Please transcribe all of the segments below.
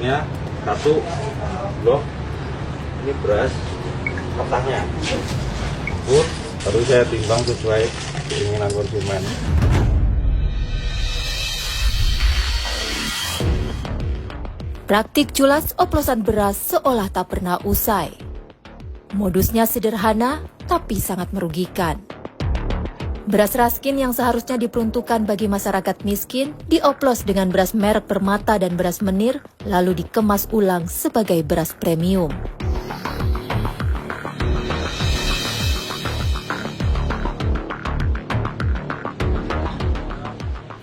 bloknya satu blok, ini beras petahnya, baru saya timbang sesuai keinginan konsumen. Praktik culas oplosan beras seolah tak pernah usai. Modusnya sederhana tapi sangat merugikan. Beras raskin yang seharusnya diperuntukkan bagi masyarakat miskin dioplos dengan beras merek Permata dan beras Menir, lalu dikemas ulang sebagai beras premium.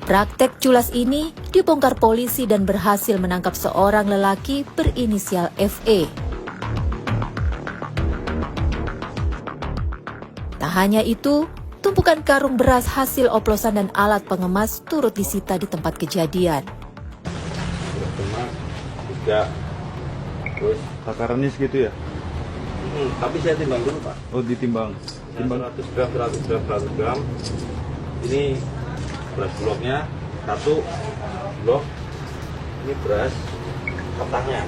Praktek culas ini dibongkar polisi dan berhasil menangkap seorang lelaki berinisial FE. Tak hanya itu, tumpukan karung beras hasil oplosan dan alat pengemas turut disita di tempat kejadian. Cuma 3, terus Takarannya segitu ya? tapi saya timbang dulu Pak. Oh, ditimbang. Timbang 100 gram, 100 gram, 100 gram. Ini beras bloknya satu blok, ini beras petahnya,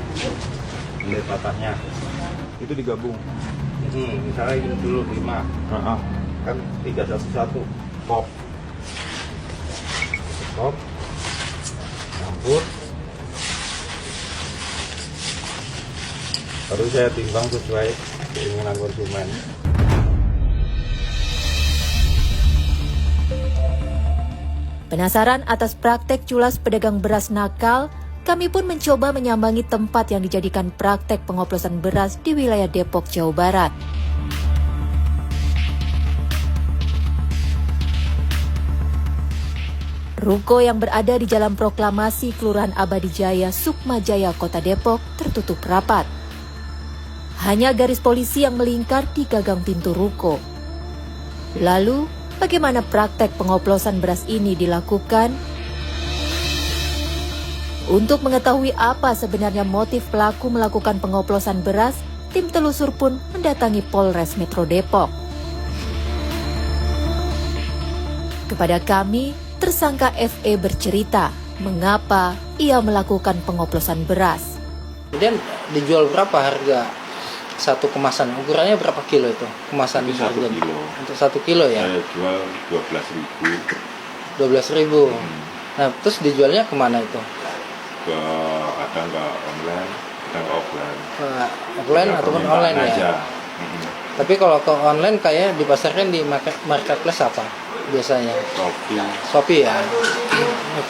ini patahnya. itu digabung. Misalnya ini dulu 5, kan 311 pop, campur, baru saya timbang sesuai keinginan konsumen. Penasaran atas praktek culas pedagang beras nakal, kami pun mencoba menyambangi tempat yang dijadikan praktek pengoplosan beras di wilayah Depok, Jawa Barat. Ruko yang berada di Jalan Proklamasi Kelurahan Abadijaya, Sukmajaya, Kota Depok tertutup rapat. Hanya garis polisi yang melingkar di gagang pintu ruko. Lalu, bagaimana praktek pengoplosan beras ini dilakukan? Untuk mengetahui apa sebenarnya motif pelaku melakukan pengoplosan beras, tim telusur pun mendatangi Polres Metro Depok. Kepada kami, tersangka FE bercerita mengapa ia melakukan pengoplosan beras. Kemudian dijual berapa harga satu kemasan? Ukurannya berapa kilo itu kemasan? Itu 1 harganya? kilo. Untuk 1 kilo ya? Saya jual 12.000. 12.000. Nah, terus dijualnya kemana itu? Kadang ke online, kadang ke offline. Ke offline Ya, ataupun permintaan online aja. ya? Tapi kalau ke online kayak dipasarkan di marketplace apa biasanya? Shopee ya?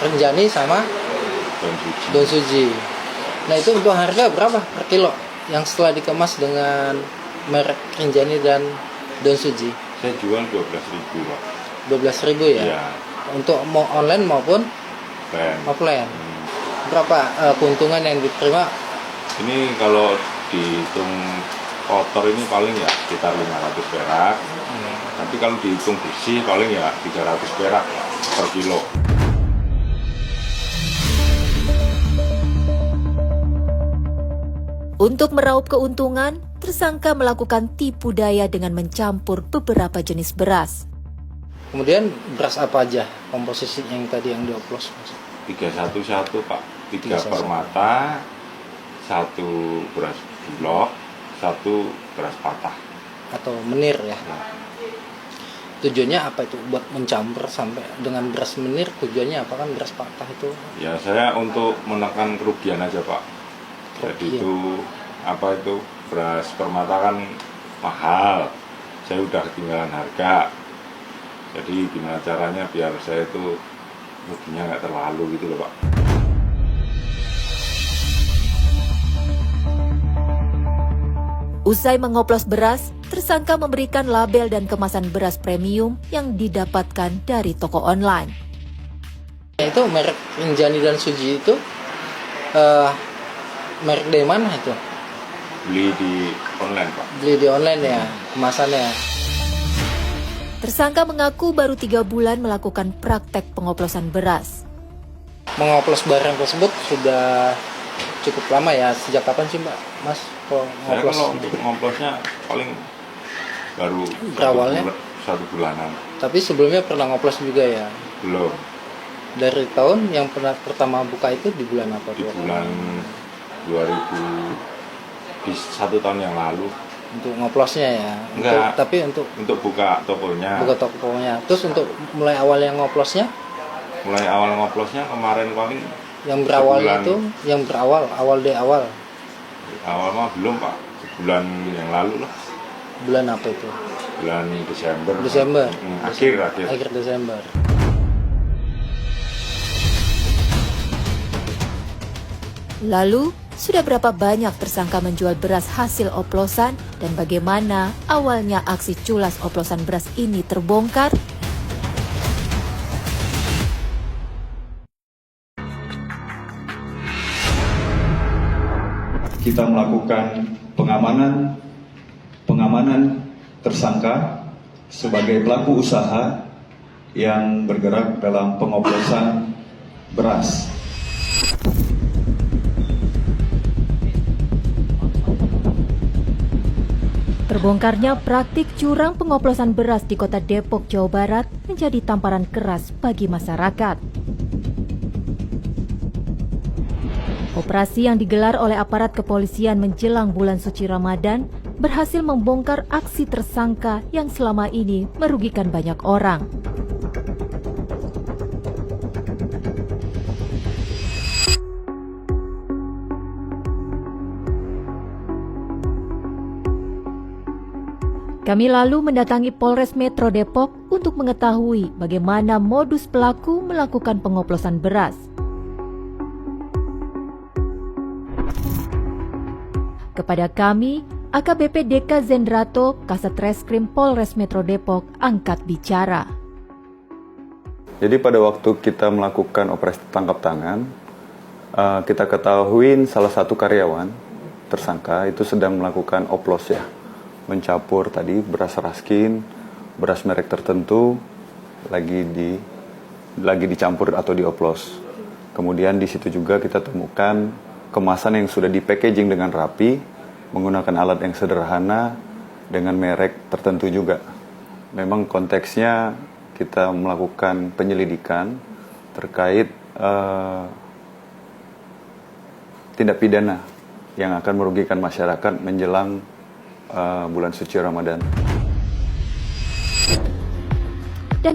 Renjani sama Don Suji. Nah, itu untuk harga berapa per kilo yang setelah dikemas dengan merek Renjani dan Don Suji? Saya jual 12.000, Pak. 12.000 ya? Iya. Untuk mau online maupun Ben. offline. Berapa keuntungan yang diterima? Ini kalau dihitung kotor ini paling ya sekitar 500 perak. Tapi kalau dihitung bersih paling ya 300 perak per kilo. Untuk meraup keuntungan, tersangka melakukan tipu daya dengan mencampur beberapa jenis beras. Kemudian beras apa aja komposisi yang tadi yang dioplos? 311 Pak. 3 311. Permata, 1 beras blok, 1 beras patah. Atau menir ya? Tujuannya apa itu? Buat mencampur sampai dengan beras menir, tujuannya apa kan beras patah itu? Ya saya untuk menekan kerugian aja Pak. Jadi itu apa itu beras Permata kan mahal. Saya udah ketinggalan harga. Jadi gimana caranya biar saya itu ruginya nggak terlalu gitu loh Pak. Usai mengoplos beras, tersangka memberikan label dan kemasan beras premium yang didapatkan dari toko online. Itu merek Renjani dan Suji itu merek dari mana itu? Beli di online Pak. Beli di online ya, kemasannya. Tersangka mengaku baru 3 bulan melakukan praktek pengoplosan beras. Mengoplos barang tersebut sudah cukup lama ya. Sejak kapan sih Mbak, Mas? Kalau Saya ngoplos? kalau untuk ngoplosnya paling baru Berawalnya? 1 bulanan. Tapi sebelumnya pernah ngoplos juga ya. Belum. Dari tahun yang pernah pertama buka itu di bulan apa? Di bulan di 1 tahun yang lalu. Untuk ngoplosnya ya. Enggak. Tapi untuk Buka tokonya. buka tokonya. Terus untuk mulai awal yang ngoplosnya, Mulai awal ngoplosnya kemarin paling yang berawal sebulan. itu, yang berawal, awal Awal mah belum Pak, sebulan yang lalu lah. bulan apa itu? Bulan Desember. Desember. Akhir. Desember. Lalu, sudah berapa banyak tersangka menjual beras hasil oplosan dan bagaimana awalnya aksi culas oplosan beras ini terbongkar? Kita melakukan pengamanan tersangka sebagai pelaku usaha yang bergerak dalam pengoplosan beras. Terbongkarnya praktik curang pengoplosan beras di kota Depok, Jawa Barat menjadi tamparan keras bagi masyarakat. Operasi yang digelar oleh aparat kepolisian menjelang bulan suci Ramadan berhasil membongkar aksi tersangka yang selama ini merugikan banyak orang. Kami lalu mendatangi Polres Metro Depok untuk mengetahui bagaimana modus pelaku melakukan pengoplosan beras. Kepada kami, AKBP Deka Zendrato, Kasat Reskrim Polres Metro Depok, angkat bicara. Jadi pada waktu kita melakukan operasi tangkap tangan, kita ketahui salah satu karyawan tersangka itu sedang melakukan oplos ya, mencampur tadi beras raskin, beras merek tertentu lagi dicampur atau dioplos. Kemudian di situ juga kita temukan kemasan yang sudah di-packaging dengan rapi, menggunakan alat yang sederhana, dengan merek tertentu juga. Memang konteksnya kita melakukan penyelidikan terkait tindak pidana yang akan merugikan masyarakat menjelang bulan suci Ramadan.